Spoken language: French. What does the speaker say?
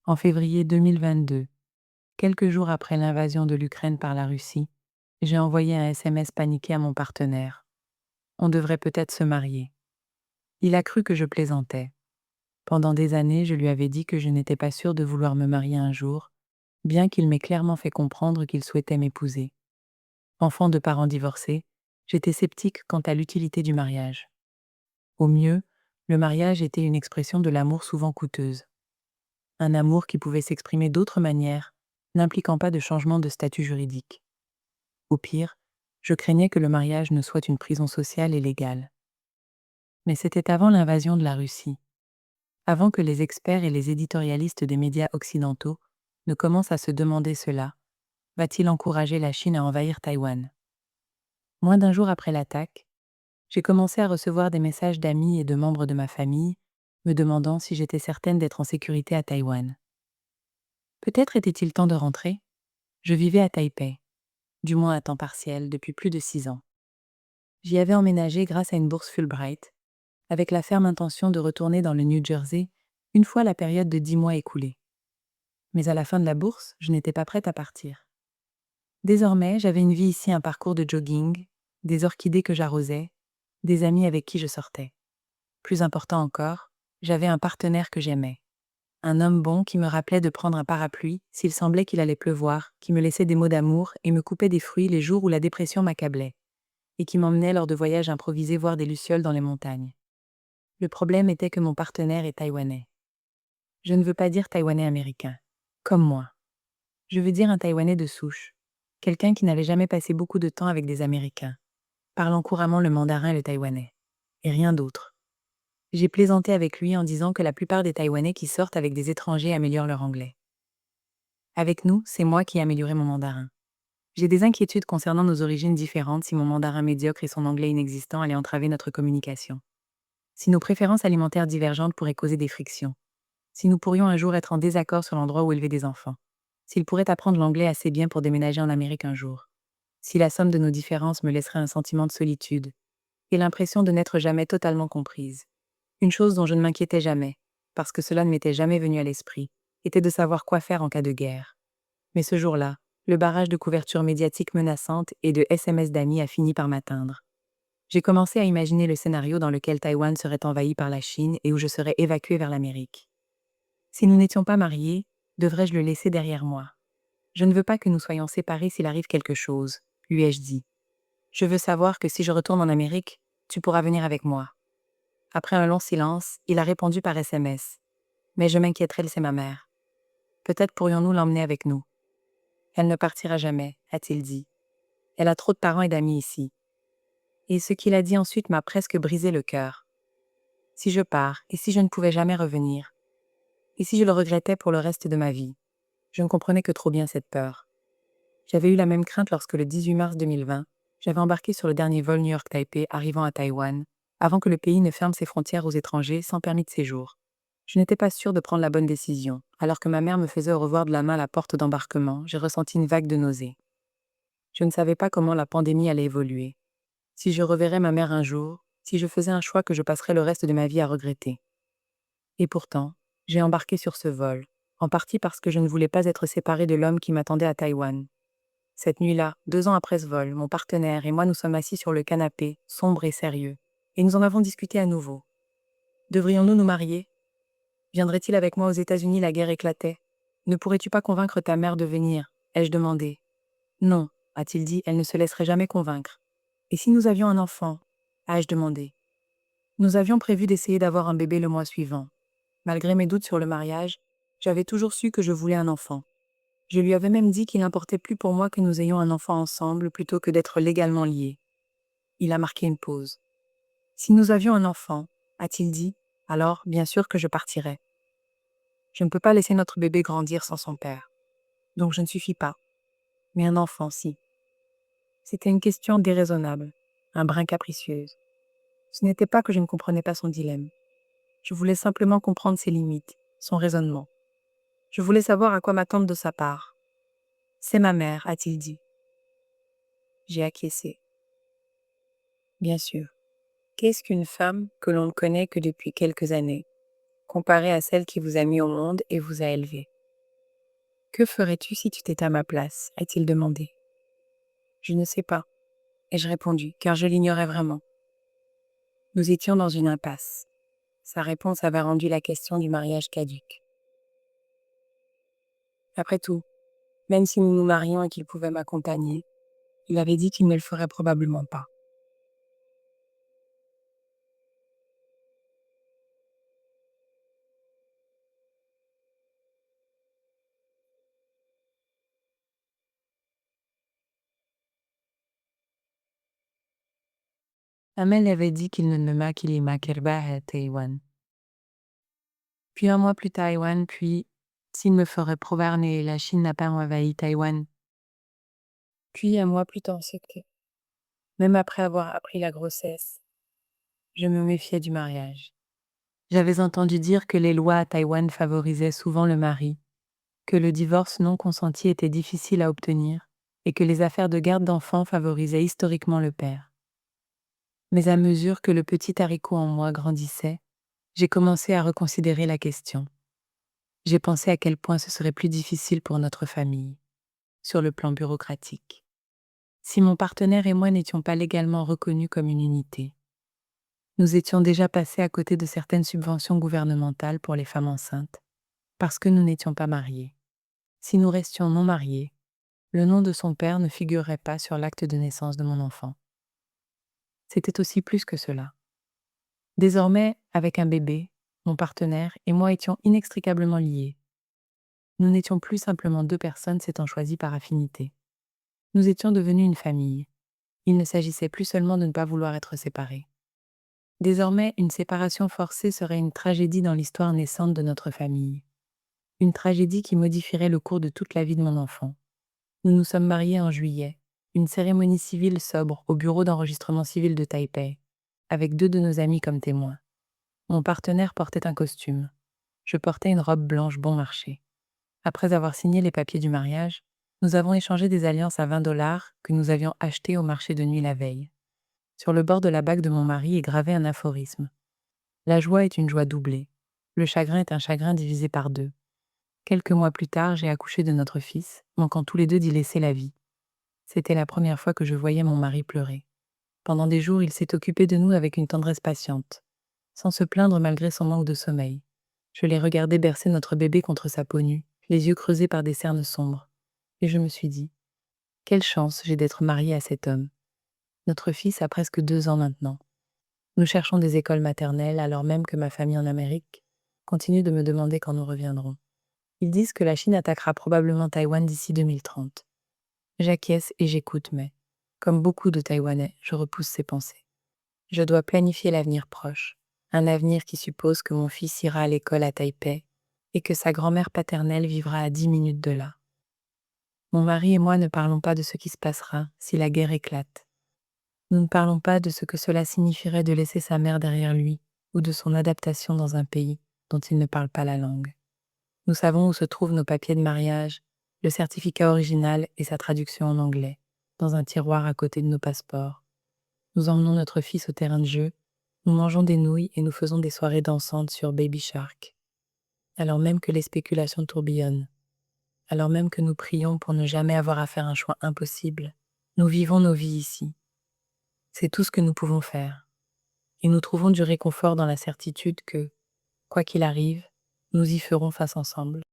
En février 2022, quelques jours après l'invasion de l'Ukraine par la Russie, j'ai envoyé un SMS paniqué à mon partenaire. On devrait peut-être se marier. Il a cru que je plaisantais. Pendant des années, je lui avais dit que je n'étais pas sûre de vouloir me marier un jour, bien qu'il m'ait clairement fait comprendre qu'il souhaitait m'épouser. Enfant de parents divorcés, j'étais sceptique quant à l'utilité du mariage. Au mieux, le mariage était une expression de l'amour souvent coûteuse. Un amour qui pouvait s'exprimer d'autres manières, n'impliquant pas de changement de statut juridique. Au pire, je craignais que le mariage ne soit une prison sociale et légale. Mais c'était avant l'invasion de la Russie, avant que les experts et les éditorialistes des médias occidentaux ne commencent à se demander cela. Va-t-il encourager la Chine à envahir Taïwan? Moins d'un jour après l'attaque, j'ai commencé à recevoir des messages d'amis et de membres de ma famille me demandant si j'étais certaine d'être en sécurité à Taïwan. Peut-être était-il temps de rentrer? Je vivais à Taipei, du moins à temps partiel, depuis plus de 6 ans. J'y avais emménagé grâce à une bourse Fulbright, avec la ferme intention de retourner dans le New Jersey une fois la période de 10 mois écoulée. Mais à la fin de la bourse, je n'étais pas prête à partir. Désormais, j'avais une vie ici, un parcours de jogging, des orchidées que j'arrosais, des amis avec qui je sortais. Plus important encore, j'avais un partenaire que j'aimais. Un homme bon qui me rappelait de prendre un parapluie s'il semblait qu'il allait pleuvoir, qui me laissait des mots d'amour et me coupait des fruits les jours où la dépression m'accablait, et qui m'emmenait lors de voyages improvisés voir des lucioles dans les montagnes. Le problème était que mon partenaire est taïwanais. Je ne veux pas dire taïwanais américain, comme moi. Je veux dire un taïwanais de souche, quelqu'un qui n'avait jamais passé beaucoup de temps avec des Américains, parlant couramment le mandarin et le taïwanais, et rien d'autre. J'ai plaisanté avec lui en disant que la plupart des Taïwanais qui sortent avec des étrangers améliorent leur anglais. Avec nous, c'est moi qui ai amélioré mon mandarin. J'ai des inquiétudes concernant nos origines différentes si mon mandarin médiocre et son anglais inexistant allaient entraver notre communication. Si nos préférences alimentaires divergentes pourraient causer des frictions. Si nous pourrions un jour être en désaccord sur l'endroit où élever des enfants. S'il pourrait apprendre l'anglais assez bien pour déménager en Amérique un jour. Si la somme de nos différences me laisserait un sentiment de solitude et l'impression de n'être jamais totalement comprise. Une chose dont je ne m'inquiétais jamais, parce que cela ne m'était jamais venu à l'esprit, était de savoir quoi faire en cas de guerre. Mais ce jour-là, le barrage de couverture médiatique menaçante et de SMS d'amis a fini par m'atteindre. J'ai commencé à imaginer le scénario dans lequel Taïwan serait envahi par la Chine et où je serais évacuée vers l'Amérique. Si nous n'étions pas mariés, devrais-je le laisser derrière moi? Je ne veux pas que nous soyons séparés s'il arrive quelque chose, lui ai-je dit. Je veux savoir que si je retourne en Amérique, tu pourras venir avec moi. Après un long silence, il a répondu par SMS. Mais je m'inquiéterais de laisser ma mère. Peut-être pourrions-nous l'emmener avec nous. Elle ne partira jamais, a-t-il dit. Elle a trop de parents et d'amis ici. Et ce qu'il a dit ensuite m'a presque brisé le cœur. Si je pars, et si je ne pouvais jamais revenir, et si je le regrettais pour le reste de ma vie, je ne comprenais que trop bien cette peur. J'avais eu la même crainte lorsque le 18 mars 2020, j'avais embarqué sur le dernier vol New York-Taipei arrivant à Taïwan, avant que le pays ne ferme ses frontières aux étrangers sans permis de séjour. Je n'étais pas sûre de prendre la bonne décision. Alors que ma mère me faisait au revoir de la main à la porte d'embarquement, j'ai ressenti une vague de nausée. Je ne savais pas comment la pandémie allait évoluer. Si je reverrais ma mère un jour, si je faisais un choix que je passerais le reste de ma vie à regretter. Et pourtant, j'ai embarqué sur ce vol, en partie parce que je ne voulais pas être séparée de l'homme qui m'attendait à Taïwan. Cette nuit-là, 2 ans après ce vol, mon partenaire et moi nous sommes assis sur le canapé, sombres et sérieux, et nous en avons discuté à nouveau. Devrions-nous nous marier? Viendrait-il avec moi aux États-Unis? La guerre éclatait. Ne pourrais-tu pas convaincre ta mère de venir? Ai-je demandé. Non, a-t-il dit, elle ne se laisserait jamais convaincre. Et si nous avions un enfant? Ai-je demandé. Nous avions prévu d'essayer d'avoir un bébé le mois suivant. Malgré mes doutes sur le mariage, j'avais toujours su que je voulais un enfant. Je lui avais même dit qu'il n'importait plus pour moi que nous ayons un enfant ensemble plutôt que d'être légalement liés. Il a marqué une pause. Si nous avions un enfant, a-t-il dit, alors bien sûr que je partirais. Je ne peux pas laisser notre bébé grandir sans son père. Donc je ne suffis pas. Mais un enfant, si. C'était une question déraisonnable, un brin capricieuse. Ce n'était pas que je ne comprenais pas son dilemme. Je voulais simplement comprendre ses limites, son raisonnement. Je voulais savoir à quoi m'attendre de sa part. C'est ma mère, a-t-il dit. J'ai acquiescé. Bien sûr. Qu'est-ce qu'une femme que l'on ne connaît que depuis quelques années, comparée à celle qui vous a mis au monde et vous a élevé? Que ferais-tu si tu t'étais à ma place a-t-il demandé. Je ne sais pas, ai-je répondu, car je l'ignorais vraiment. Nous étions dans une impasse. Sa réponse avait rendu la question du mariage caduque. Après tout, même si nous nous marions et qu'il pouvait m'accompagner, il avait dit qu'il ne le ferait probablement pas. Amel avait dit qu'il ne me qu'il à Taïwan. Puis un mois plus Taïwan, puis s'il me ferait proverner, la Chine n'a pas envahi Taïwan. Puis un mois plus tard, c'est que, même après avoir appris la grossesse, je me méfiais du mariage. J'avais entendu dire que les lois à Taïwan favorisaient souvent le mari, que le divorce non consenti était difficile à obtenir et que les affaires de garde d'enfants favorisaient historiquement le père. Mais à mesure que le petit haricot en moi grandissait, j'ai commencé à reconsidérer la question. J'ai pensé à quel point ce serait plus difficile pour notre famille, sur le plan bureaucratique, si mon partenaire et moi n'étions pas légalement reconnus comme une unité. Nous étions déjà passés à côté de certaines subventions gouvernementales pour les femmes enceintes, parce que nous n'étions pas mariés. Si nous restions non mariés, le nom de son père ne figurerait pas sur l'acte de naissance de mon enfant. C'était aussi plus que cela. Désormais, avec un bébé, mon partenaire et moi étions inextricablement liés. Nous n'étions plus simplement deux personnes s'étant choisies par affinité. Nous étions devenus une famille. Il ne s'agissait plus seulement de ne pas vouloir être séparés. Désormais, une séparation forcée serait une tragédie dans l'histoire naissante de notre famille. Une tragédie qui modifierait le cours de toute la vie de mon enfant. Nous nous sommes mariés en juillet, une cérémonie civile sobre au bureau d'enregistrement civil de Taipei, avec deux de nos amis comme témoins. Mon partenaire portait un costume. Je portais une robe blanche bon marché. Après avoir signé les papiers du mariage, nous avons échangé des alliances à $20 que nous avions achetées au marché de nuit la veille. Sur le bord de la bague de mon mari est gravé un aphorisme. La joie est une joie doublée. Le chagrin est un chagrin divisé par deux. Quelques mois plus tard, j'ai accouché de notre fils, manquant tous les deux d'y laisser la vie. C'était la première fois que je voyais mon mari pleurer. Pendant des jours, il s'est occupé de nous avec une tendresse patiente, sans se plaindre malgré son manque de sommeil. Je l'ai regardé bercer notre bébé contre sa peau nue, les yeux creusés par des cernes sombres. Et je me suis dit, quelle chance j'ai d'être mariée à cet homme. Notre fils a presque 2 ans maintenant. Nous cherchons des écoles maternelles alors même que ma famille en Amérique continue de me demander quand nous reviendrons. Ils disent que la Chine attaquera probablement Taïwan d'ici 2030. J'acquiesce et j'écoute, mais, comme beaucoup de Taïwanais, je repousse ces pensées. Je dois planifier l'avenir proche, un avenir qui suppose que mon fils ira à l'école à Taipei et que sa grand-mère paternelle vivra à 10 minutes de là. Mon mari et moi ne parlons pas de ce qui se passera si la guerre éclate. Nous ne parlons pas de ce que cela signifierait de laisser sa mère derrière lui ou de son adaptation dans un pays dont il ne parle pas la langue. Nous savons où se trouvent nos papiers de mariage, le certificat original et sa traduction en anglais, dans un tiroir à côté de nos passeports. Nous emmenons notre fils au terrain de jeu, nous mangeons des nouilles et nous faisons des soirées dansantes sur Baby Shark. Alors même que les spéculations tourbillonnent, alors même que nous prions pour ne jamais avoir à faire un choix impossible, nous vivons nos vies ici. C'est tout ce que nous pouvons faire. Et nous trouvons du réconfort dans la certitude que, quoi qu'il arrive, nous y ferons face ensemble.